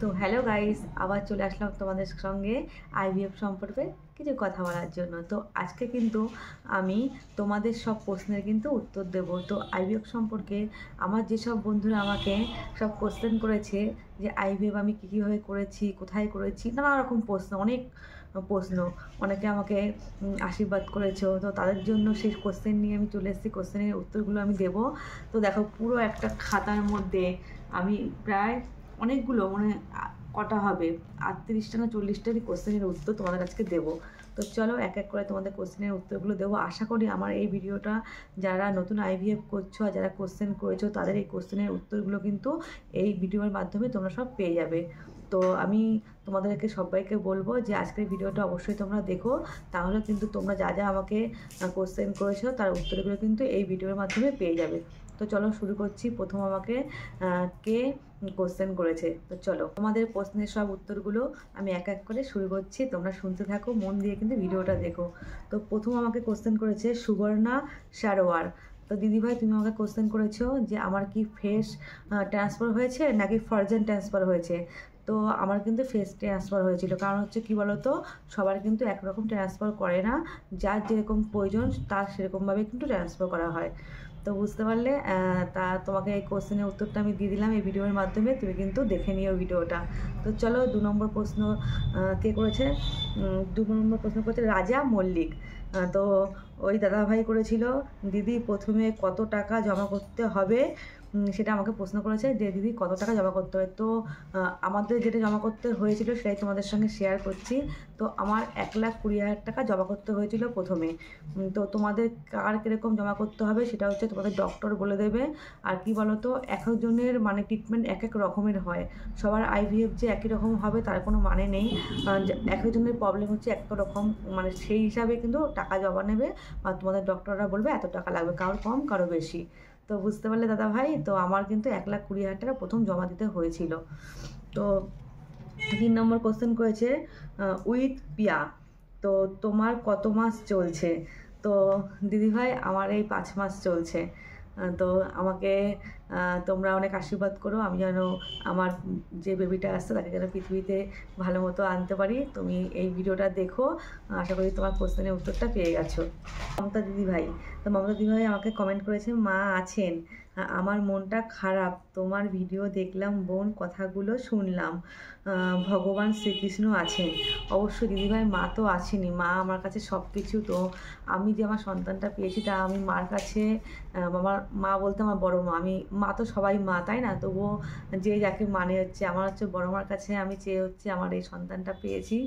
তো hello guys, আবার চলে আসলাম তোমাদের সঙ্গে আইভিএফ সম্পর্কে কিছু কথা বলার জন্য। তো আজকে কিন্তু আমি তোমাদের সব প্রশ্নের কিন্তু উত্তর দেব। তো আইভিএফ সম্পর্কে আমার যেসব বন্ধুরা আমাকে সব কোশ্চেন করেছে যে আইভিএফ আমি কীভাবে করেছি, কোথায় করেছি, নানা রকম প্রশ্ন, অনেক প্রশ্ন, অনেকে আমাকে আশীর্বাদ করেছো। তো তাদের জন্য সেই কোশ্চেন নিয়ে আমি চলে এসেছি, কোশ্চেনের উত্তরগুলো আমি দেব। তো দেখো, পুরো একটা খাতার মধ্যে আমি প্রায় অনেকগুলো, মানে কটা হবে, 38টা না 40টারই কোশ্চেনের উত্তর তোমাদের আজকে দেবো। তো চলো এক এক করে তোমাদের কোশ্চেনের উত্তরগুলো দেবো। আশা করি আমার এই ভিডিওটা যারা নতুন আইভিএফ করছো আর যারা কোশ্চেন করেছো তাদের এই কোশ্চেনের উত্তরগুলো কিন্তু এই ভিডিওর মাধ্যমে তোমরা সব পেয়ে যাবে। তো আমি তোমাদেরকে সবাইকে বলবো যে আজকের ভিডিওটা অবশ্যই তোমরা দেখো, তাহলে কিন্তু তোমরা যা যা আমাকে কোশ্চেন করেছো তার উত্তরগুলো কিন্তু এই ভিডিওর মাধ্যমে পেয়ে যাবে। তো চলো শুরু করছি। প্রথম আমাকে কে কোশ্চেন করেছে, তো চলো তোমাদের প্রশ্নের সব উত্তরগুলো আমি এক এক করে শুরু করছি। তোমরা শুনতে থাকো, মন দিয়ে কিন্তু ভিডিওটা দেখো। তো প্রথম আমাকে কোশ্চেন করেছে সুবর্ণা সারোয়ার। তো দিদিভাই, তুমি আমাকে কোশ্চেন করেছো যে আমার কি ফেস ট্রান্সফার হয়েছে নাকি ফরজেন ট্রান্সফার হয়েছে। তো আমার কিন্তু ফেস ট্রান্সফার হয়েছিল। কারণ হচ্ছে কি বলতো, সবার কিন্তু একরকম ট্রান্সফার করে না, যার যেরকম প্রয়োজন তার সেরকমভাবে কিন্তু ট্রান্সফার করা হয়। তো বুঝতে পারলে, তা তোমাকে এই কোশ্চেনের উত্তরটা আমি দিয়ে দিলাম এই ভিডিওর মাধ্যমে, তুমি কিন্তু দেখে নিও ভিডিওটা। তো চলো 2 নম্বর প্রশ্ন কে করেছে। 2 নম্বর প্রশ্ন করেছে রাজা মল্লিক। তো ওই দাদাভাই করেছিল, দিদি প্রথমে কত টাকা জমা করতে হবে, সেটা আমাকে প্রশ্ন করেছে যে দিদি কত টাকা জমা করতে হবে। তো আমাদের যেটা জমা করতে হয়েছিল সেটাই তোমাদের সঙ্গে শেয়ার করছি। তো আমার 1,20,000 টাকা জমা করতে হয়েছিল প্রথমে। তো তোমাদের কার কীরকম জমা করতে হবে সেটা হচ্ছে তোমাদের ডক্টর বলে দেবে। আর কি বলো তো, এক একজনের মানে ট্রিটমেন্ট এক এক রকমের হয়, সবার আইভিএফ যে একই রকম হবে তার কোনো মানে নেই। এক একজনের প্রবলেম হচ্ছে এক রকম, মানে সেই হিসাবে কিন্তু টাকা জমা নেবে বা তোমাদের ডক্টররা বলবে এত টাকা লাগবে, কারো কম কারো বেশি। তো বুঝতে পারলে দাদা ভাই, তো আমার কিন্তু 1,20,000 টাকা প্রথম জমা দিতে হয়েছিল। তো 3 নম্বর কোশ্চেন করেছে উইথ পিয়া। তো তোমার কত মাস চলছে। তো দিদিভাই আমার এই 5 মাস চলছে। তো আমাকে তোমরা অনেক আশীর্বাদ করো, আমি যেন আমার যে বেবিটা আসছে তাকে যেন পৃথিবীতে ভালো মতো আনতে পারি। তুমি এই ভিডিওটা দেখো, আশা করি তোমার কোশ্চেনের উত্তরটা পেয়ে গেছো। মমতা দিদিভাই, তো মমতা দিদিভাই আমাকে কমেন্ট করেছে মা আছেন, আমার মনটা খারাপ, তোমার ভিডিও দেখলাম বোন, কথাগুলো শুনলাম, ভগবান শ্রীকৃষ্ণ আছেন। অবশ্যই দিদিভাই, মা তো আছেনই, মা আমার কাছে সব কিছু। তো আমি যে আমার সন্তানটা পেয়েছি তা আমি মার কাছে, আমার মা বলতে আমার বড় মা, আমি মা তো সবাই মা তাই না, তবুও যে যাকে মানে হচ্ছে আমার হচ্ছে বড় মার কাছে আমি চেয়ে হচ্ছে আমার এই সন্তানটা পেয়েছি।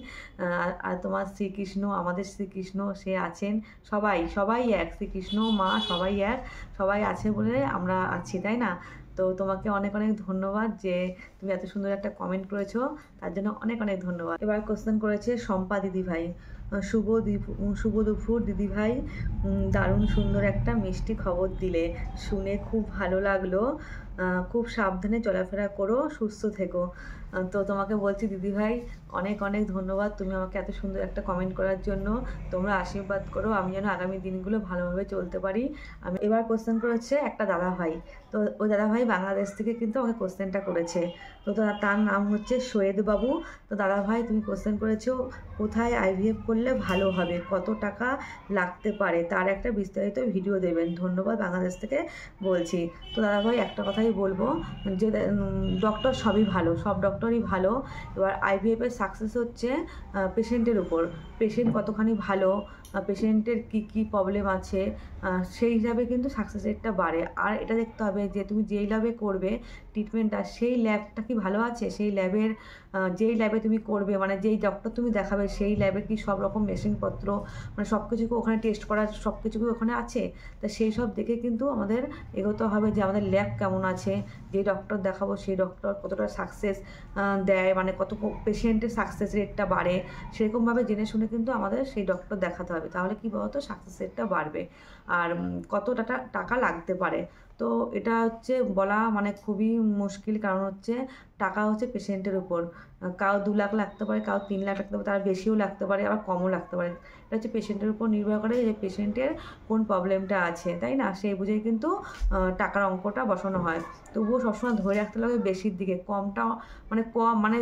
আর তোমার শ্রীকৃষ্ণ, আমাদের শ্রীকৃষ্ণ সে আছেন, সবাই সবাই এক, শ্রীকৃষ্ণ মা সবাই এক, সবাই আছে বলে আমরা আছি তাই না। তো তোমাকে অনেক অনেক ধন্যবাদ যে তুমি এত সুন্দর একটা কমেন্ট করেছো, তার জন্য অনেক অনেক ধন্যবাদ। এবার কোশ্চেন করেছে শম্পা দিদিভাই। শুভ দুপুর দিদিভাই, দারুণ সুন্দর একটা মিষ্টি খবর দিলে, শুনে খুব ভালো লাগলো, খুব সাবধানে চলাফেরা করো, সুস্থ থেকো। তো তোমাকে বলছি দিদিভাই অনেক অনেক ধন্যবাদ, তুমি আমাকে এত সুন্দর একটা কমেন্ট করার জন্য। তোমরা আশীর্বাদ করো আমি যেন আগামী দিনগুলো ভালোভাবে চলতে পারি। আমি এবার কোশ্চেন করেছে একটা দাদাভাই। তো ওই দাদাভাই বাংলাদেশ থেকে কিন্তু আমাকে কোশ্চেনটা করেছে। তো তার নাম হচ্ছে সৈয়দ বাবু। তো দাদাভাই তুমি কোশ্চেন করেছো কোথায় আইভিএফ করলে ভালো হবে, কত টাকা লাগতে পারে, তার একটা বিস্তারিত ভিডিও দেবেন, ধন্যবাদ বাংলাদেশ থেকে বলছি। তো দাদাভাই একটা কথাই বলবো যে ডক্টর সবই ভালো, সব ডক্টরই ভালো। এবার আইভিএফের সাকসেস হচ্ছে পেশেন্টের উপর, পেশেন্ট কতখানি ভালো, পেশেন্টের কী কী প্রবলেম আছে, সেই হিসাবে কিন্তু সাকসেস রেটটা বাড়ে। আর এটা দেখতে হবে যে তুমি যেই ল্যাবে করবে ট্রিটমেন্টটা, সেই ল্যাবটা কি ভালো আছে, সেই ল্যাবের যেই ল্যাবে তুমি করবে, মানে যেই ডক্টর তুমি দেখাবে সেই ল্যাবে কি সব রকম মেশিনপত্র, মানে সব কিছু ওখানে টেস্ট করার সব কিছু কি ওখানে আছে। তা সেই সব দেখে কিন্তু আমাদের এগোতে হবে যে আমাদের ল্যাব কেমন আছে, যে ডক্টর দেখাবো সেই ডক্টর কতটা সাকসেস দেয়, মানে কত পেশেন্টের সাকসেস রেটটা বাড়ে, সেরকমভাবে জেনে শুনে কিন্তু আমাদের সেই ডক্টর দেখাতে হবে। তাহলে কি বলতো সাকসেস রেটটা বাড়বে। আর কত টাকা লাগতে পারে, তো এটা হচ্ছে বলা মানে খুবই মুশকিল, কারণ হচ্ছে টাকা হচ্ছে পেশেন্টের উপর, কাউ 2 লাখ লাগতে পারে, কাউ 3 লাখ লাগতে পারে, তার বেশিও লাগতে পারে, আবার কমও লাগতে পারে। এটা হচ্ছে পেশেন্টের উপর নির্ভর করে যে পেশেন্টের কোন প্রবলেমটা আছে, তাই না? সেই বুঝেই কিন্তু টাকার অঙ্কটা বসানো হয়। তবুও সবসময় ধরে রাখতে হবে বেশির দিকে, কমটা মানে কম মানে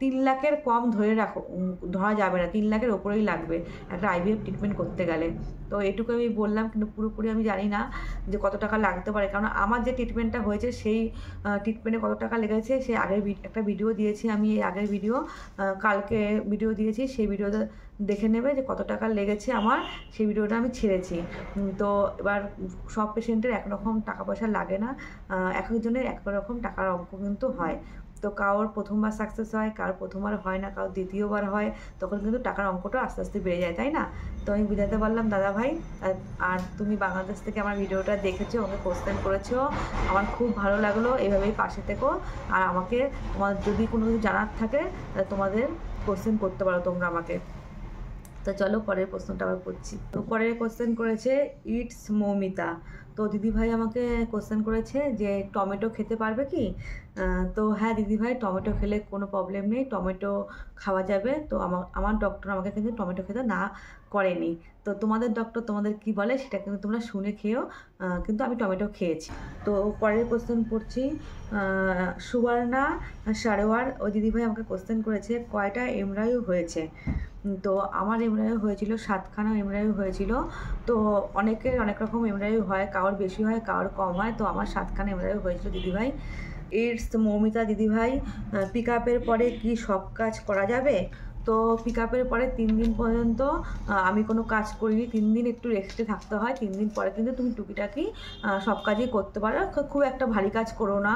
3 লাখের কম ধরে রাখো, ধরা যাবে না, 3 লাখের ওপরেই লাগবে একটা আইভিএফ ট্রিটমেন্ট করতে গেলে। তো এটুকু আমি বললাম, কিন্তু পুরোপুরি আমি জানি না যে কত টাকা লাগতে পারে, কারণ আমার যে ট্রিটমেন্টটা হয়েছে সেই ট্রিটমেন্টে কত টাকা লেগেছে সেই আগের একটা ভিডিও দিয়েছি আমি, এই আগের ভিডিও কালকে ভিডিও দিয়েছি, সেই ভিডিওতে দেখে নেবে যে কত টাকা লেগেছে আমার, সেই ভিডিওটা আমি ছেড়েছি। তো এবার সব পেশেন্টের একরকম টাকা পয়সা লাগে না, এক একজনের এক রকম টাকার অঙ্ক কিন্তু হয়। তো কারোর প্রথমবার সাকসেস হয়, কারোর প্রথমবার হয় না, কারোর দ্বিতীয়বার হয়, তখন কিন্তু টাকার অঙ্কটা আস্তে আস্তে বেড়ে যায়, তাই না? তো আমি বুঝাতে পারলাম দাদা ভাই। আর তুমি বাংলাদেশ থেকে আমার ভিডিওটা দেখেছো, আমাকে কোশ্চেন করেছো, আমার খুব ভালো লাগলো। এভাবেই পাশে থেকো, আর আমাকে তোমার যদি কোনো কিছু জানার থাকে তাহলে তোমাদের কোশ্চেন করতে পারো তোমরা আমাকে। তো চলো পরের প্রশ্নটা আবার করছি। তো পরের কোশ্চেন করেছে ইটস মৌমিতা। তো দিদিভাই আমাকে কোশ্চেন করেছে যে টমেটো খেতে পারবে কি? তো হ্যাঁ দিদিভাই, টমেটো খেলে কোনো প্রবলেম নেই, টমেটো খাওয়া যাবে। তো আমার ডক্টর আমাকে কিন্তু টমেটো খেতে না করেনি। তো তোমাদের ডক্টর তোমাদের কি বলে সেটা কিন্তু তোমরা শুনে খেয়েও, কিন্তু আমি টমেটো খেয়েছি। তো পরের কোশ্চেন পড়ছি, সুবর্ণা সারোয়ার। ওই দিদিভাই আমাকে কোশ্চেন করেছে কয়টা এমআরআই হয়েছে? তো আমার এমআরআই হয়েছিল 7খানা এমআরআই হয়েছিল। তো অনেকের অনেক রকম এমআরআই হয়, কারোর বেশি হয়, কারোর কম হয়। তো আমার 7খানা এমআরআই হয়েছিল দিদিভাই। ইটস মৌমিতা দিদিভাই, পিক আপের পরে কি সব কাজ করা যাবে? তো পিক আপের পরে 3 দিন পর্যন্ত আমি কোনো কাজ করিনি, 3 দিন একটু রেস্টে থাকতে হয়। 3 দিন পরে কিন্তু তুমি টুকিটাকি সব কাজই করতে পারো, খুব একটা ভারী কাজ করো না,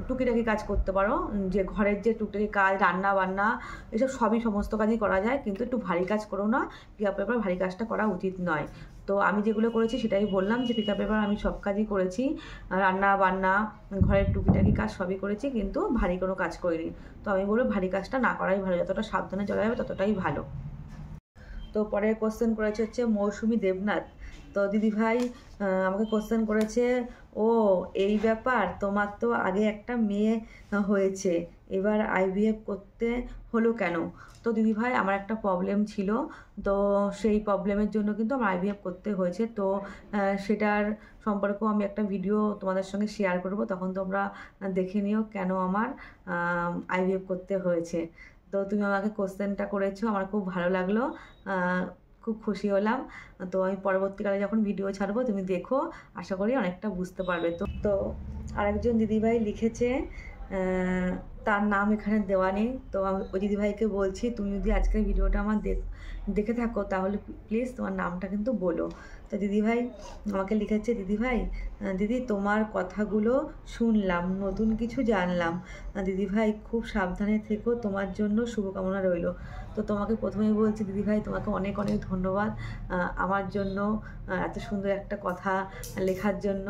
টুকিটাকি কাজ করতে পারো, যে ঘরের যে টুকিটাকি কাজ, রান্না বান্না, এসব সবই সমস্ত কাজই করা যায়, কিন্তু একটু ভারী কাজ করো না, পিক আপের পর ভারী কাজটা করা উচিত নয়। তো আমি যেগুলো করেছি সেটাই বললাম, যে পিক আপের পর আমি সব কাজই করেছি, রান্না বান্না, ঘরের টুকিটাকি কাজ সবই করেছি, কিন্তু ভারী কোনো কাজ করিনি। তো আমি বলবো ভারী কাজটা না করাই ভালো, যতটা সাবধানে চলা যাবে ততটাই ভালো। তো পরের কোশ্চেন করেছে হচ্ছে মৌসুমী দেবনাথ। তো দিদিভাই আমাকে কোশ্চেন করেছে, ও এই ব্যাপার, তোমার তো আগে একটা মেয়ে হয়েছে, এবার আইভিএফ করতে হলো কেন? তো দিদিভাই আমার একটা প্রবলেম ছিল, তো সেই প্রবলেমের জন্য কিন্তু আমার আইভিএফ করতে হয়েছে। তো সেটার সম্পর্কেও আমি একটা ভিডিও তোমাদের সঙ্গে শেয়ার করব, তখন তোমরা দেখে নিও কেন আমার আইভিএফ করতে হয়েছে। তো তুমি আমাকে কোশ্চেনটা করেছো, আমার খুব ভালো লাগলো, খুব খুশি হলাম। তো আমি পরবর্তীকালে যখন ভিডিও ছাড়বো তুমি দেখো, আশা করি অনেকটা বুঝতে পারবে। তো আরেকজন দিদিভাই লিখেছে, তার নাম এখানে দেওয়া নেই। তো আমি ওই দিদিভাইকে বলছি, তুমি যদি আজকের ভিডিওটা আমার দেখে থাকো তাহলে প্লিজ তোমার নামটা কিন্তু বলো। তো দিদিভাই আমাকে লিখেছে, দিদিভাই দিদি তোমার কথাগুলো শুনলাম, নতুন কিছু জানলাম, দিদিভাই খুব সাবধানে থেকো, তোমার জন্য শুভকামনা রইল। তো তোমাকে প্রথমেই বলছি দিদিভাই, তোমাকে অনেক অনেক ধন্যবাদ আমার জন্য এত সুন্দর একটা কথা লেখার জন্য।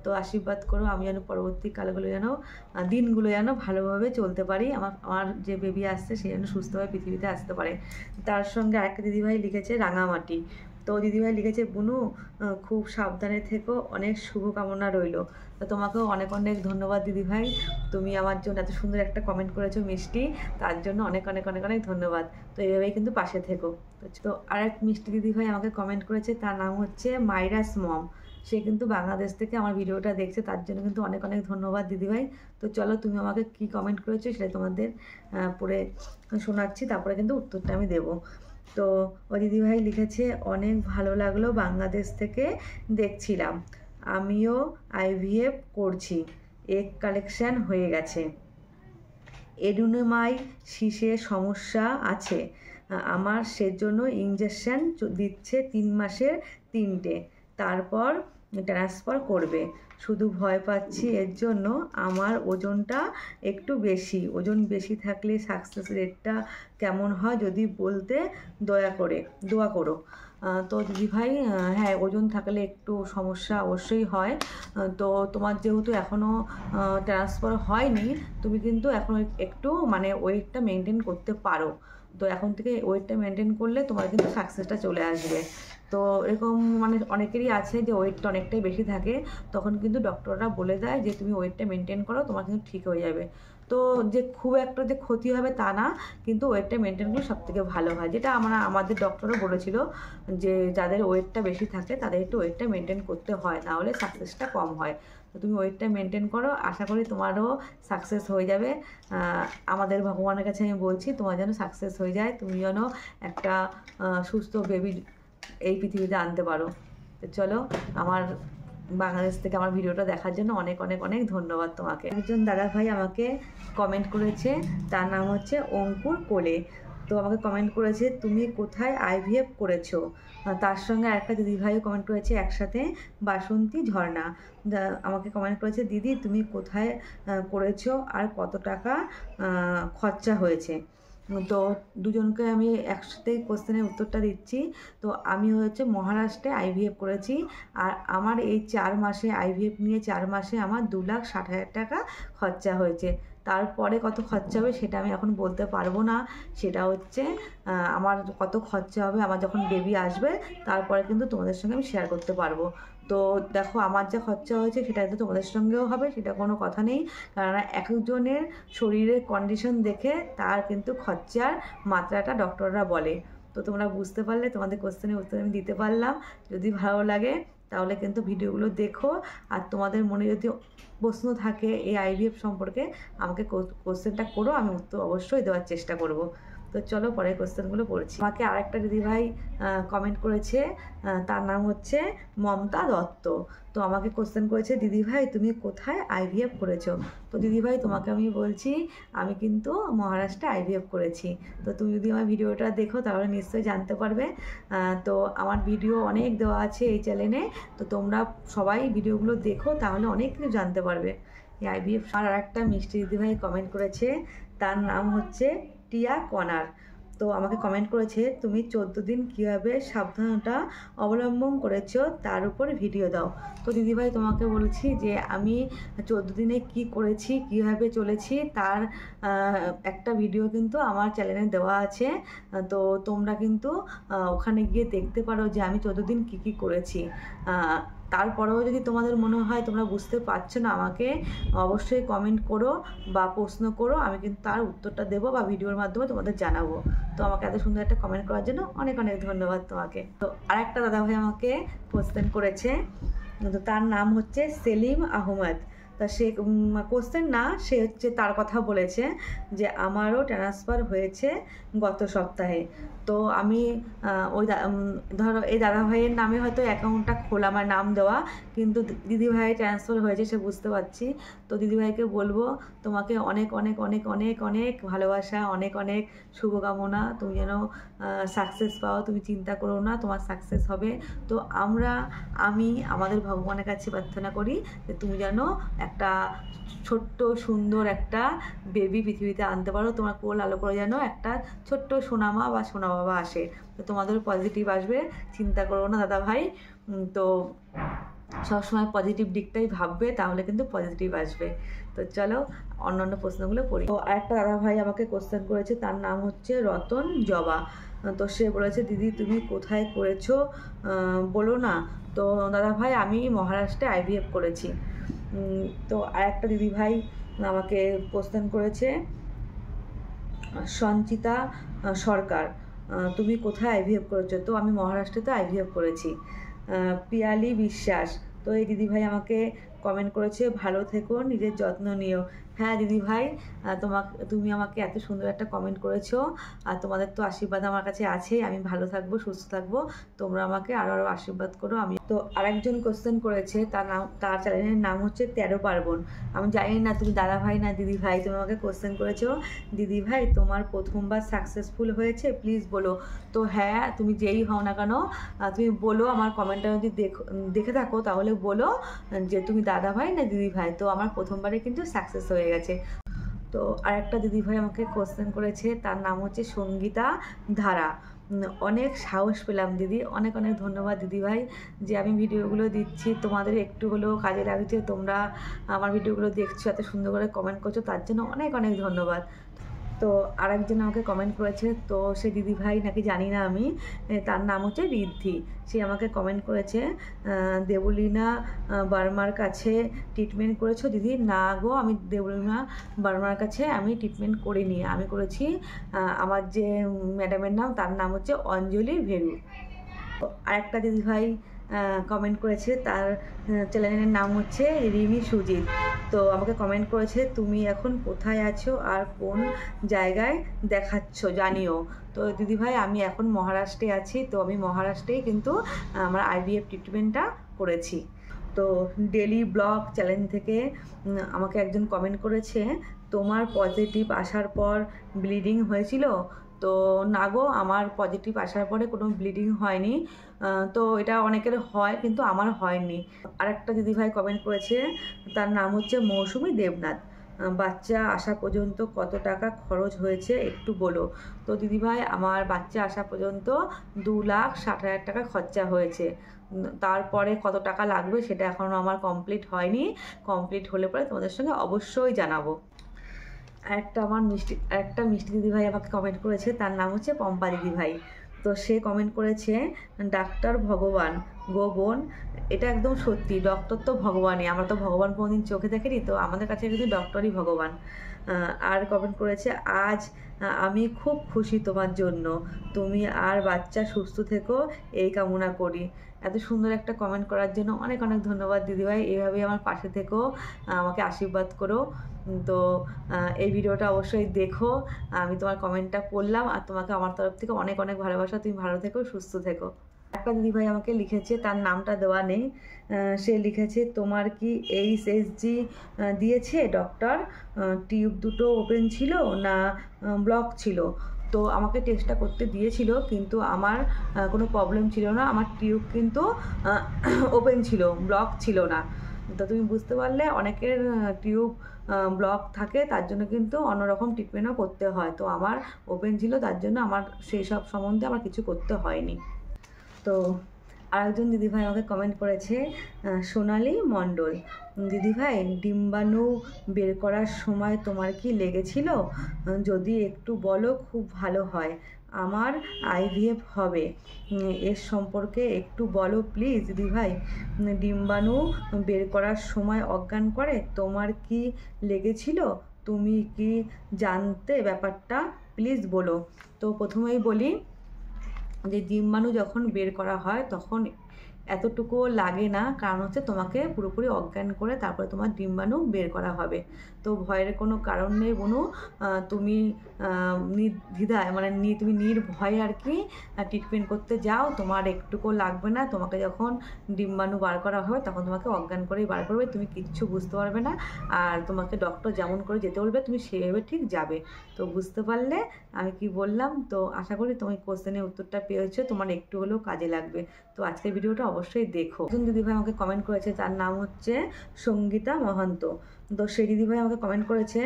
তো আশীর্বাদ করো আমি যেন পরবর্তী কালগুলো যেন দিনগুলো যেন ভালোভাবে চলতে পারি, আমার যে বেবি আসছে সে যেন সুস্থভাবে পৃথিবীতে আসতে পারে। তার সঙ্গে আরেকটা দিদিভাই লিখেছে রাঙামাটি। তো দিদিভাই লিখেছে, বুনু খুব সাবধানে থেকো, অনেক শুভকামনা রইল। তো তোমাকেও অনেক অনেক ধন্যবাদ দিদিভাই, তুমি আমার জন্য এত সুন্দর একটা কমেন্ট করেছো মিষ্টি, তার জন্য অনেক অনেক অনেক অনেক ধন্যবাদ। তো এইভাবেই কিন্তু পাশে থেকো। তো আরেক মিষ্টি দিদিভাই আমাকে কমেন্ট করেছে, তার নাম হচ্ছে মাইরাস মম। সে কিন্তু বাংলাদেশ থেকে আমার ভিডিওটা দেখছে, তার জন্য কিন্তু অনেক অনেক ধন্যবাদ দিদিভাই। তো চলো তুমি আমাকে কি কমেন্ট করেছো সেটা তোমাদের পড়ে শোনাচ্ছি, তারপরে কিন্তু উত্তরটা আমি দেবো। তো ওই দিদিভাই লিখেছে, অনেক ভালো লাগলো, বাংলাদেশ থেকে দেখছিলাম, আমিও আইভিএফ করছি, এগ কালেকশন হয়ে গেছে, এডুনোমাই শীষে সমস্যা আছে আমার, সেজন্য ইঞ্জেকশন দিচ্ছে 3 মাসের 3টে, তারপর ট্রান্সফার করবে, শুধু ভয় পাচ্ছি এর জন্য, আমার ওজনটা একটু বেশি, ওজন বেশি থাকলে সাকসেস রেটটা কেমন হয় যদি বলতে দোয়া করো। তো দিদিভাই হ্যাঁ, ওজন থাকলে একটু সমস্যা অবশ্যই হয়। তো তোমার যেহেতু এখনও ট্রান্সফার হয়নি, তুমি কিন্তু এখন একটু মানে ওয়েটটা মেনটেন করতে পারো। তো এখন থেকে ওয়েটটা মেনটেন করলে তোমার কিন্তু সাকসেসটা চলে আসবে। তো তো এরকম মানে অনেকেরই আছে যে ওয়েটটা অনেকটাই বেশি থাকে, তখন কিন্তু ডক্টররা বলে দেয় যে তুমি ওয়েটটা মেনটেন করো, তোমার কিন্তু ঠিক হয়ে যাবে। তো যে খুব একটা যে ক্ষতি হবে তা না, কিন্তু ওয়েটটা মেনটেন করলে সবথেকে ভালো হয়, যেটা আমাদের ডক্টরও বলেছিল যে যাদের ওয়েটটা বেশি থাকে তাদের একটু ওয়েটটা মেনটেন করতে হয়, নাহলে সাকসেসটা কম হয়। তো তুমি ওয়েটটা মেনটেন করো, আশা করি তোমারও সাকসেস হয়ে যাবে। আমাদের ভগবানের কাছে আমি বলছি তোমার যেন সাকসেস হয়ে যায়, তুমি যেন একটা সুস্থ বেবি এই পৃথিবীতে আনতে পারো। তো চলো, আমার বাংলাদেশ থেকে আমার ভিডিওটা দেখার জন্য অনেক অনেক অনেক ধন্যবাদ তোমাকে। একজন দাদাভাই আমাকে কমেন্ট করেছে, তার নাম হচ্ছে অঙ্কুর কোলে। তো আমাকে কমেন্ট করেছে তুমি কোথায় আইভিএফ করেছো। তার সঙ্গে আরেকটা দিদিভাইও কমেন্ট করেছে একসাথে, বাসন্তী ঝর্ণা। আমাকে কমেন্ট করেছে দিদি তুমি কোথায় করেছো আর কত টাকা খরচা হয়েছে। তো দুজনকে আমি একসাথে কোশ্চেনের উত্তরটা দিচ্ছি। তো আমি হচ্ছে মহারাষ্ট্রে আইভিএফ করেছি, আর আমার এই 4 মাসে আইভিএফ নিয়ে 4 মাসে আমার 2,60,000 টাকা খরচা হয়েছে। তারপরে কত খরচা হবে সেটা আমি এখন বলতে পারবো না, সেটা হচ্ছে আমার কত খরচা হবে আমার যখন বেবি আসবে তারপরে কিন্তু তোমাদের সঙ্গে আমি শেয়ার করতে পারবো। তো দেখো আমার যা খরচা হয়েছে সেটা তো তোমাদের সঙ্গেও হবে, সেটা কোনো কথা নেই, কারণ একজনের শরীরের কন্ডিশন দেখে তার কিন্তু খরচার মাত্রাটা ডক্টররা বলে। তো তোমরা বুঝতে পারলে, তোমাদের কোশ্চেনের উত্তর আমি দিতে পারলাম। যদি ভালো লাগে তাহলে কিন্তু ভিডিওগুলো দেখো, আর তোমাদের মনে যদি প্রশ্ন থাকে এই আইভিএফ সম্পর্কে আমাকে কোশ্চেনটা করো, আমি উত্তর অবশ্যই দেওয়ার চেষ্টা করব। তো চলো পরের কোশ্চেনগুলো পড়ছি। আমাকে আরেকটা দিদিভাই কমেন্ট করেছে, তার নাম হচ্ছে মমতা দত্ত। তো আমাকে কোশ্চেন করেছে দিদিভাই তুমি কোথায় আইভিএফ করেছো। তো দিদিভাই তোমাকে আমি বলছি আমি কিন্তু মহারাষ্ট্রে আইভিএফ করেছি। তো তুমি যদি আমার ভিডিওটা দেখো তাহলে নিশ্চয়ই জানতে পারবে। তো আমার ভিডিও অনেক দেওয়া আছে এই চ্যানেলে, তো তোমরা সবাই ভিডিওগুলো দেখো তাহলে অনেক কিছু জানতে পারবে এই আইভিএফ। আর একটা মিষ্টি দিদিভাই কমেন্ট করেছে, তার নাম হচ্ছে টিয়া কনার। তো আমাকে কমেন্ট করেছে তুমি 14 দিন কীভাবে সাবধানতা অবলম্বন করেছো তার উপর ভিডিও দাও। তো দিদিভাই তোমাকে বলছি যে আমি 14 দিনে কি করেছি, কীভাবে চলেছি তার একটা ভিডিও কিন্তু আমার চ্যানেলে দেওয়া আছে। তো তোমরা কিন্তু ওখানে গিয়ে দেখতে পারো যে আমি 14 দিন কী কী করেছি। তারপরেও যদি তোমাদের মনে হয় তোমরা বুঝতে পারছো না, আমাকে অবশ্যই কমেন্ট করো বা প্রশ্ন করো, আমি কিন্তু তার উত্তরটা দেবো বা ভিডিওর মাধ্যমে তোমাদের জানাবো। তো আমাকে এত সুন্দর একটা কমেন্ট করার জন্য অনেক অনেক ধন্যবাদ তোমাকে। তো আরেকটা দাদাভাই আমাকে কোশ্চেন করেছে, তো তার নাম হচ্ছে সেলিম আহমেদ। তা সে কোশ্চেন না, সে হচ্ছে তার কথা বলেছে যে আমারও ট্রান্সফার হয়েছে গত সপ্তাহে। তো আমি ওই ধরো এই দাদাভাইয়ের নামে হয়তো অ্যাকাউন্টটা খোলা, আমার নাম দেওয়া, কিন্তু দিদিভাই ট্রান্সফার হয়েছে সে বুঝতে পারছি। তো দিদিভাইকে বলবো তোমাকে অনেক অনেক অনেক অনেক অনেক ভালোবাসা, অনেক অনেক শুভকামনা, তুমি যেন সাকসেস পাও, তুমি চিন্তা করো না, তোমার সাকসেস হবে। তো আমি আমাদের ভগবানের কাছে প্রার্থনা করি যে তুমি যেন একটা ছোট্ট সুন্দর একটা বেবি পৃথিবীতে আনতে পারো, তোমার কোল আলো করে যেন একটা ছোট্ট সোনামা বা সোনা বাবা আসে। তো তোমাদের পজিটিভ আসবে, চিন্তা করো না দাদা ভাই। তো সবসময় পজিটিভ দিকটাই ভাববে, তাহলে কিন্তু পজিটিভ আসবে। তো চলো অন্যান্য প্রশ্নগুলো পড়ি। তো আরেকটা দাদা ভাই আমাকে কোশ্চেন করেছে, তার নাম হচ্ছে রতন জবা। তো সে বলেছে দিদি তুমি কোথায় করেছো বলো না। তো দাদা ভাই আমি মহারাষ্ট্রে আইভিএফ করেছি। তো আরেকটা দিদিভাই আমাকে কোশ্চেন করেছে, সঞ্চিতা সরকার, তুমি কোথায় আইভিএফ করেছো। তো আমি মহারাষ্ট্রেতে আইভিএফ করেছি। পিয়ালি বিশ্বাস, তো এই দিদিভাই আমাকে কমেন্ট করেছে ভালো থেকো, নিজের যত্ন নিও। হ্যাঁ দিদিভাই, তুমি আমাকে এত সুন্দর একটা কমেন্ট করেছো, আর তোমাদের তো আশীর্বাদ আমার কাছে আছেই, আমি ভালো থাকবো, সুস্থ থাকবো, তোমরা আমাকে আরও আরও আশীর্বাদ করো। আমি তো আরেকজন কোশ্চেন করেছে, তার চ্যানেলের নাম হচ্ছে 13 পার্বণ। আমি জানি না তুমি দাদা ভাই না দিদি ভাই, তুমি আমাকে কোশ্চেন করেছো দিদি ভাই তোমার প্রথমবার সাকসেসফুল হয়েছে প্লিজ বলো। তো হ্যাঁ, তুমি যেই হও না কেন তুমি বলো, আমার কমেন্টটা যদি দেখে থাকো তাহলে বলো যে তুমি দাদা ভাই না দিদি ভাই। তো আমার প্রথমবারে কিন্তু সাকসেস হয়ে গেছে। তো আরেকটা দিদিভাই আমাকে কোশ্চেন করেছে, তার নাম হচ্ছে সঙ্গীতা ধারা। অনেক সাহস পেলাম দিদি, অনেক অনেক ধন্যবাদ দিদিভাই যে আমি ভিডিওগুলো দিচ্ছি তোমাদের একটু হলেও কাজে লাগছে, তোমরা আমার ভিডিওগুলো দেখছো, এত সুন্দর করে কমেন্ট করছো, তার জন্য অনেক অনেক ধন্যবাদ। তো আরেকজন আমাকে কমেন্ট করেছে, তো সে দিদিভাই নাকি জানি না আমি, তার নাম হচ্ছে ঋদ্ধি। সে আমাকে কমেন্ট করেছে, দেবলীনা বার্মার কাছে ট্রিটমেন্ট করেছো দিদি? না গো, আমি দেবলীনা বার্মার কাছে আমি ট্রিটমেন্ট করিনি, আমি করেছি আমার যে ম্যাডামের নাম, তার নাম হচ্ছে অঞ্জলি ভেরু। আরেকটা দিদিভাই কমেন্ট করেছে, তার চ্যানেলের নাম হচ্ছে রিমি সুজিত। তো আমাকে কমেন্ট করেছে, তুমি এখন কোথায় আছো আর কোন জায়গায় দেখাচ্ছ জানিও। তো দিদিভাই আমি এখন মহারাষ্ট্রে আছি, তো আমি মহারাষ্ট্রেই কিন্তু আমার আইভিএফ ট্রিটমেন্টটা করেছি। তো ডেলি ব্লগ চ্যানেল থেকে আমাকে একজন কমেন্ট করেছে, তোমার পজিটিভ আসার পর ব্লিডিং হয়েছিল? তো না গো, আমার পজিটিভ আসার পরে কোনো ব্লিডিং হয়নি। তো এটা অনেকের হয়, কিন্তু আমার হয়নি। আরেকটা দিদিভাই কমেন্ট করেছে, তার নাম হচ্ছে মৌসুমী দেবনাথ, বাচ্চা আসা পর্যন্ত কত টাকা খরচ হয়েছে একটু বলো। তো দিদিভাই আমার বাচ্চা আসা পর্যন্ত 2,60,000 টাকা খরচা হয়েছে। তারপরে কত টাকা লাগবে সেটা এখনও আমার কমপ্লিট হয়নি, কমপ্লিট হলে পরে তোমাদের সঙ্গে অবশ্যই জানাবো। একটা মিষ্টি দিদিভাই আমাকে কমেন্ট করেছে, তার নাম হচ্ছে পম্পা দিদিভাই। তো সে কমেন্ট করেছে, ডাক্তার ভগবান গো বোন। এটা একদম সত্যি, ডক্টর তো ভগবানই, আমরা তো ভগবান কোনোদিন চোখে দেখিনি, তো আমাদের কাছে কিন্তু ডক্টরই ভগবান। আর কমেন্ট করেছে, আজ আমি খুব খুশি তোমার জন্য, তুমি আর বাচ্চা সুস্থ থেকো এই কামনা করি। এত সুন্দর একটা কমেন্ট করার জন্য অনেক অনেক ধন্যবাদ দিদিভাই। এইভাবেই আমার পাশে থেকো, আমাকে আশীর্বাদ করো। তো এই ভিডিওটা অবশ্যই দেখো, আমি তোমার কমেন্টটা পড়লাম, আর তোমাকে আমার তরফ থেকে অনেক অনেক ভালোবাসা। তুমি ভালো থেকো, সুস্থ থেকো। একটা দিদিভাই আমাকে লিখেছে, তার নামটা দেওয়া নেই, সে লিখেছে, তোমার কি এইচএসজি দিয়েছে ডক্টর? টিউব দুটো ওপেন ছিল না ব্লক ছিল? তো আমাকে টেস্টটা করতে দিয়েছিল, কিন্তু আমার কোনো প্রবলেম ছিল না, আমার টিউব কিন্তু ওপেন ছিল, ব্লক ছিল না। তো তুমি বুঝতে পারলে, অনেকের টিউব ব্লক থাকে, তার জন্য কিন্তু অন্যরকম ট্রিটমেন্টও করতে হয়। তো আমার ওপেন ছিল, তার জন্য আমার সেই সব সম্বন্ধে আমার কিছু করতে হয়নি। তো আরেকজন দিদিভাই আমাকে কমেন্ট করেছে, সোনালি মণ্ডল, দিদিভাই ডিম্বাণু বের করার সময় তোমার কি লেগেছিল? যদি একটু বলো খুব ভালো হয়, আমার আইভিএফ হবে, এর সম্পর্কে একটু বলো প্লিজ দিদিভাই। ডিম্বাণু বের করার সময় অজ্ঞান করে, তোমার কি লেগেছিল? তুমি কি জানতে ব্যাপারটা? প্লিজ বলো। তো প্রথমেই বলি যে ডিম্বাণু যখন বের করা হয় তখন এতটুকুও লাগে না, কারণ হচ্ছে তোমাকে পুরোপুরি অজ্ঞান করে তারপরে তোমার ডিম্বাণু বের করা হবে। তো ভয়ের কোনো কারণ নেই বোনু, তুমি নির্দ্বিধায় মানে তুমি নির্ভয়ে আর কি ট্রিটমেন্ট করতে যাও, তোমার একটুকুও লাগবে না। তোমাকে যখন ডিম্বাণু বার করা হবে তখন তোমাকে অজ্ঞান করেই বার করবে, তুমি কিচ্ছু বুঝতে পারবে না। আর তোমাকে ডক্টর যেমন করে যেতে বলবে তুমি সেভাবে ঠিক যাবে। তো বুঝতে পারলে আমি কি বললাম? তো আশা করি তুমি কোশ্চেনের উত্তরটা পেয়েছো, তোমার একটু হলেও কাজে লাগবে। তো আজকের ভিডিওটা অবশ্যই দেখো। একজন দিদিভাই আমাকে কমেন্ট করেছে, তার নাম হচ্ছে সঙ্গীতা মহান্ত। তো সেই দিদিভাই আমাকে কমেন্ট করেছে,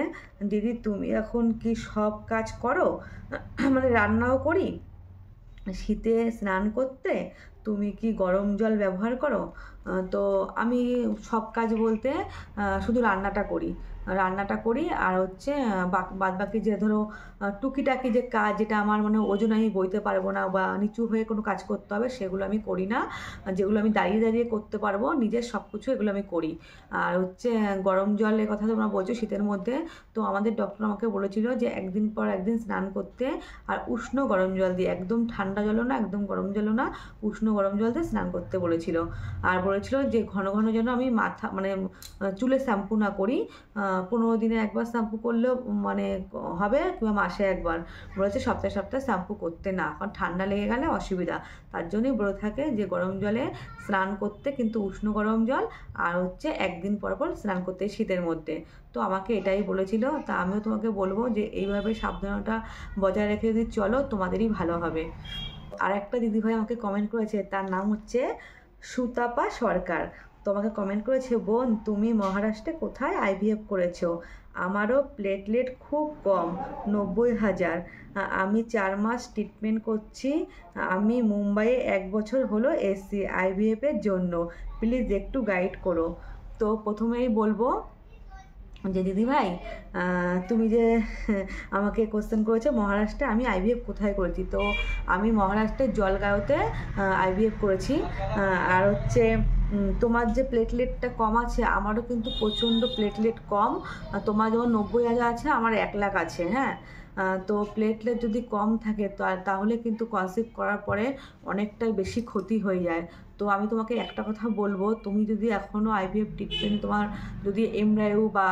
দিদি তুমি এখন কি সব কাজ করো? মানে রান্নাও করি, শীতে স্নান করতে তুমি কি গরম জল ব্যবহার করো? তো আমি সব কাজ বলতে শুধু রান্নাটা করি, আর হচ্ছে বাদ বাকি যে ধরো টুকিটাকি যে কাজ, যেটা আমার মানে ওজন আমি বইতে পারবো না বা নিচু হয়ে কোনো কাজ করতে হবে, সেগুলো আমি করি না। যেগুলো আমি দাঁড়িয়ে দাঁড়িয়ে করতে পারবো নিজের সব কিছু, এগুলো আমি করি। আর হচ্ছে গরম জলের কথা তোমরা বলছো শীতের মধ্যে, তো আমাদের ডক্টর আমাকে বলেছিল যে একদিন পর একদিন স্নান করতে, আর উষ্ণ গরম জল দিয়ে, একদম ঠান্ডা জলও না একদম গরম জলও না, উষ্ণ গরম জল দিয়ে স্নান করতে বলেছিল। আর বলেছিল যে ঘন ঘন যেন আমি মাথা মানে চুলে শ্যাম্পু না করি, 15 দিনে একবার শ্যাম্পু করলেও মানে হবে, কিংবা মাসে একবার। বলেছে সপ্তাহে সপ্তাহে শ্যাম্পু করতে না, কারণ ঠান্ডা লেগে গেলে অসুবিধা। তার জন্যই বলে থাকে যে গরম জলে স্নান করতে, কিন্তু উষ্ণ গরম জল, আর হচ্ছে একদিন পর পর স্নান করতে শীতের মধ্যে। তো আমাকে এটাই বলেছিল। তা আমিও তোমাকে বলবো যে এইভাবে সাবধানতা বজায় রেখে যদি চলো, তোমাদেরই ভালো হবে। আর একটা দিদিভাই আমাকে কমেন্ট করেছে, তার নাম হচ্ছে সুতাপা সরকার। তো আমাকে কমেন্ট করেছে, বোন তুমি মহারাষ্ট্রে কোথায় আইভিএফ করেছো? আমারও প্লেটলেট খুব কম, 90,000। আমি 4 মাস ট্রিটমেন্ট করছি। আমি মুম্বাইয়ে 1 বছর হলো এসছি আইভিএফের জন্য, প্লিজ একটু গাইড করো। তো প্রথমেই বলবো যে দিদিভাই তুমি যে আমাকে কোশ্চেন করেছো মহারাষ্ট্রে আমি আইভিএফ কোথায় করেছি, তো আমি মহারাষ্ট্রের জলগাঁওতে আইভিএফ করেছি। আর হচ্ছে তোমার যে প্লেটলেটটা কম আছে, আমারও কিন্তু প্রচণ্ড প্লেটলেট কম। তোমার যেমন 90,000 আছে, আমার 1,00,000 আছে। হ্যাঁ, তো প্লেটলেট যদি কম থাকে তাহলে কিন্তু কনসিভ করার পরে অনেকটাই বেশি ক্ষতি হয়ে যায়। তো আমি তোমাকে একটা কথা বলবো, তুমি যদি এখনও আইভিএফ ট্রিটমেন্ট তোমার যদি এমব্রায়ো বা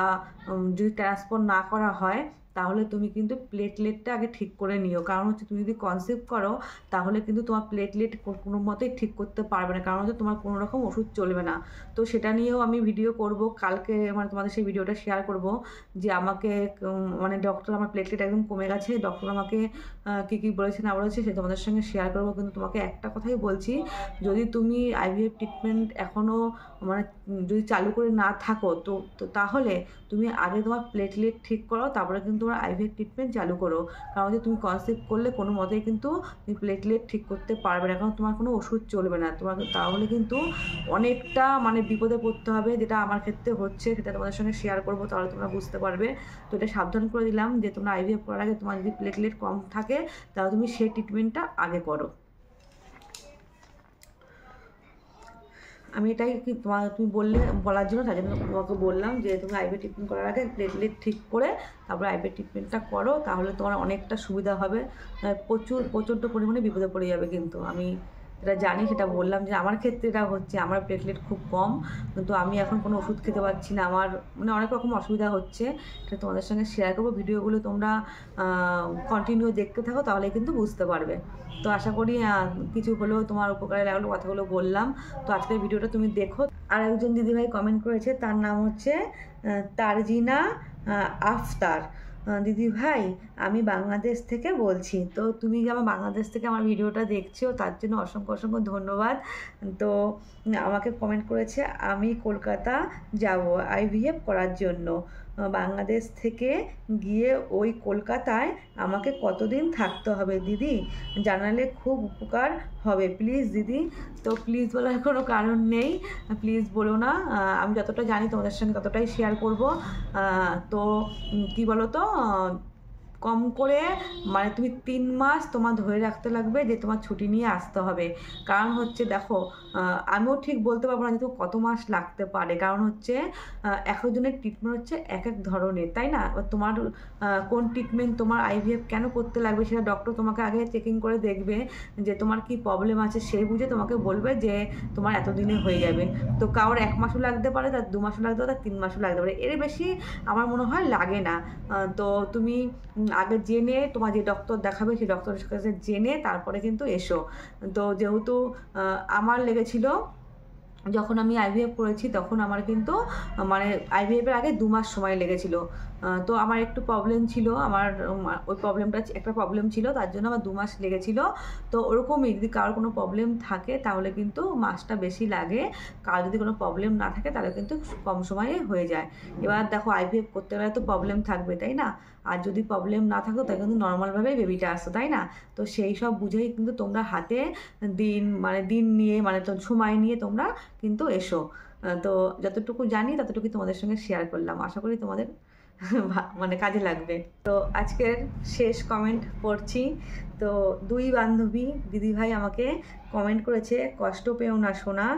যদি ট্রান্সফার না করা হয়, তাহলে তুমি কিন্তু প্লেটলেটটা আগে ঠিক করে নিও। কারণ হচ্ছে তুমি যদি কনসিভ করো তাহলে কিন্তু তোমার প্লেটলেট কোনো মতেই ঠিক করতে পারবে না, কারণ হচ্ছে তোমার কোনো রকম ওষুধ চলবে না। তো সেটা নিয়েও আমি ভিডিও করব কালকে, মানে তোমাদের সেই ভিডিওটা শেয়ার করব যে আমাকে মানে ডক্টর, আমার প্লেটলেট একদম কমে গেছে, ডক্টর আমাকে কী কী বলেছে না বলেছে সে তোমাদের সঙ্গে শেয়ার করবো। কিন্তু তোমাকে একটা কথাই বলছি, যদি তুমি আইভিএফ ট্রিটমেন্ট এখনও মানে যদি চালু করে না থাকো তো তাহলে তুমি আগে তোমার প্লেটলেট ঠিক করো, তারপরে কিন্তু তোমার আইভিএফ ট্রিটমেন্ট চালু করো। কারণ যে তুমি কনসিভ করলে কোনো মতেই কিন্তু তুমি প্লেটলেট ঠিক করতে পারবে না, কারণ তোমার কোনো ওষুধ চলবে না। তোমার তাহলে কিন্তু অনেকটা মানে বিপদে পড়তে হবে, যেটা আমার ক্ষেত্রে হচ্ছে, সেটা তোমাদের সঙ্গে শেয়ার করবো, তাহলে তোমরা বুঝতে পারবে। তো এটা সাবধান করে দিলাম যে তোমরা আইভিএফ করার আগে তোমার যদি প্লেটলেট কম থাকে তাহলে তুমি সেই ট্রিটমেন্টটা আগে করো। আমি এটাই কি তুমি বলার জন্য, তার জন্য তোমাকে বললাম যে তুমি আইভি ট্রিটমেন্ট করার আগে প্লেটলেট ঠিক করে তারপরে আইভি ট্রিটমেন্টটা করো, তাহলে তোমার অনেকটা সুবিধা হবে। প্রচণ্ড পরিমাণে বিপদে পড়ে যাবে। কিন্তু আমি যেটা জানি সেটা বললাম যে আমার ক্ষেত্রে এটা হচ্ছে, আমার প্লেটলেট খুব কম, কিন্তু আমি এখন কোনো ওষুধ খেতে পারছি না, আমার মানে অনেক রকম অসুবিধা হচ্ছে। সেটা তোমাদের সঙ্গে শেয়ার করবো। ভিডিওগুলো তোমরা কন্টিনিউ দেখতে থাকো, তাহলে কিন্তু বুঝতে পারবে। তো আশা করি কিছু হলেও তোমার উপকারে লাগলো, কথাগুলো বললাম। তো আজকের ভিডিওটা তুমি দেখো। আর একজন দিদিভাই কমেন্ট করেছে, তার নাম হচ্ছে তারজিনা আফতার। দিদিভাই আমি বাংলাদেশ থেকে বলছি। তো তুমি যে আমার বাংলাদেশ থেকে আমার ভিডিওটা দেখছো তার জন্য অসংখ্য অসংখ্য ধন্যবাদ। তো আমাকে কমেন্ট করেছে, আমি কলকাতা যাব আইভিএফ করার জন্য, বাংলাদেশ থেকে গিয়ে ওই কলকাতায় আমাকে কতদিন থাকতে হবে দিদি, জানালে খুব উপকার হবে প্লিজ দিদি। তো প্লিজ বলার কোনো কারণ নেই, প্লিজ বলো না। আমি যতটা জানি তোমাদের সঙ্গে ততটাই শেয়ার করব। তো কি বলো তো, কম করে মানে তুমি 3 মাস তোমার ধরে রাখতে লাগবে যে তোমার ছুটি নিয়ে আসতে হবে। কারণ হচ্ছে দেখো, আমিও ঠিক বলতে পারবো না যে তো কত মাস লাগতে পারে, কারণ হচ্ছে এক একজনের ট্রিটমেন্ট হচ্ছে এক এক ধরনের, তাই না? তোমার কোন ট্রিটমেন্ট তোমার আইভিএফ কেন করতে লাগবে সেটা ডক্টর তোমাকে আগে চেকিং করে দেখবে যে তোমার কি প্রবলেম আছে, সেই বুঝে তোমাকে বলবে যে তোমার এতদিনে হয়ে যাবে। তো কারোর 1 মাসও লাগতে পারে, তার 2 মাসও লাগতে পারে, তার 3 মাসও লাগতে পারে, এর বেশি আমার মনে হয় লাগে না। তো তুমি আগে জেনে তোমার যে ডক্টর দেখাবে সেই ডক্টরের কাছে জেনে তারপরে কিন্তু এসো। তো যেহেতু আমার লেগেছিল যখন আমি আইভিএফ করেছি, তখন আমার কিন্তু মানে আইভিএফের আগে 2 মাস সময় লেগেছিল। তো আমার একটু প্রবলেম ছিল, আমার ওই প্রবলেমটা একটা প্রবলেম ছিল, তার জন্য আমার 2 মাস লেগেছিল। তো ওরকমই যদি কারোর কোনো প্রবলেম থাকে তাহলে কিন্তু মাসটা বেশি লাগে, কারোর যদি কোনো প্রবলেম না থাকে তাহলে কিন্তু কম সময়ে হয়ে যায়। এবার দেখো আইভিএফ করতে গেলে তো প্রবলেম থাকবে, তাই না? আর যদি প্রবলেম না থাকতো তাহলে কিন্তু নর্মালভাবেই বেবিটা আসতো, তাই না? তো সেই সব বুঝেই কিন্তু তোমরা হাতে দিন নিয়ে মানে সময় নিয়ে তোমরা কিন্তু এসো। তো যতটুকু জানি ততটুকু তোমাদের সঙ্গে শেয়ার করলাম, আশা করি তোমাদের মানে কাজে লাগবে। তো আজকের শেষ কমেন্ট পড়ছি। তো 2 বান্ধবী দিদিভাই আমাকে কমেন্ট করেছে, কষ্ট পেও না সোনা,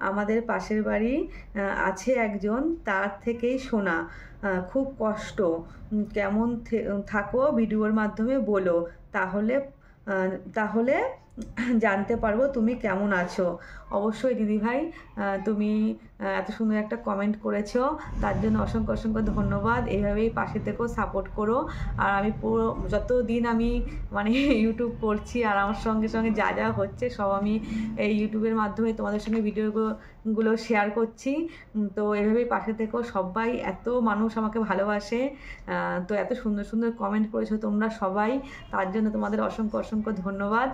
আমাদের পাশের বাড়ি আছে একজন, তার থেকেই শোনা, খুব কষ্ট, কেমন থাকো ভিডিওর মাধ্যমে বলো, তাহলে তাহলে জানতে পারবো তুমি কেমন আছো। অবশ্যই দিদিভাই, তুমি এত সুন্দর একটা কমেন্ট করেছো, তার জন্য অসংখ্য অসংখ্য ধন্যবাদ। এইভাবেই পাশে থেকেও সাপোর্ট করো। আর আমি পুরো যতদিন আমি মানে ইউটিউব করছি আর আমার সঙ্গে সঙ্গে যা যা হচ্ছে সব আমি এই ইউটিউবের মাধ্যমে তোমাদের সঙ্গে ভিডিওগুলো শেয়ার করছি। তো এভাবেই পাশে থেকেও, সবাই এত মানুষ আমাকে ভালোবাসে, তো এত সুন্দর সুন্দর কমেন্ট করেছো তোমরা সবাই, তার জন্য তোমাদের অসংখ্য অসংখ্য ধন্যবাদ।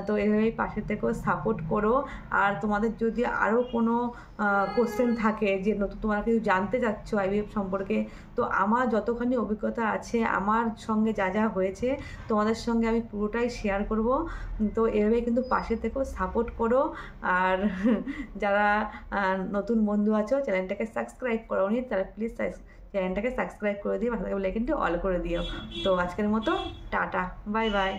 তো এভাবেই পাশে থেকেও সাপোর্ট করো। আর তোমাদের যদি আরও কোনো কোশ্চেন থাকে যে নতুন তোমরা কিছু জানতে চাচ্ছ আইভিএফ সম্পর্কে, তো আমার যতখানি অভিজ্ঞতা আছে, আমার সঙ্গে যা যা হয়েছে তোমাদের সঙ্গে আমি পুরোটাই শেয়ার করব। তো এভাবেই কিন্তু পাশে থেকেও সাপোর্ট করো। আর যারা নতুন বন্ধু আছো চ্যানেলটাকে সাবস্ক্রাইব করোনি, তারা প্লিজ চ্যানেলটাকে সাবস্ক্রাইব করে দিয়ে পাশে থাকা বেল আইকনটি অল করে দিও। তো আজকের মতো টাটা, বাই বাই।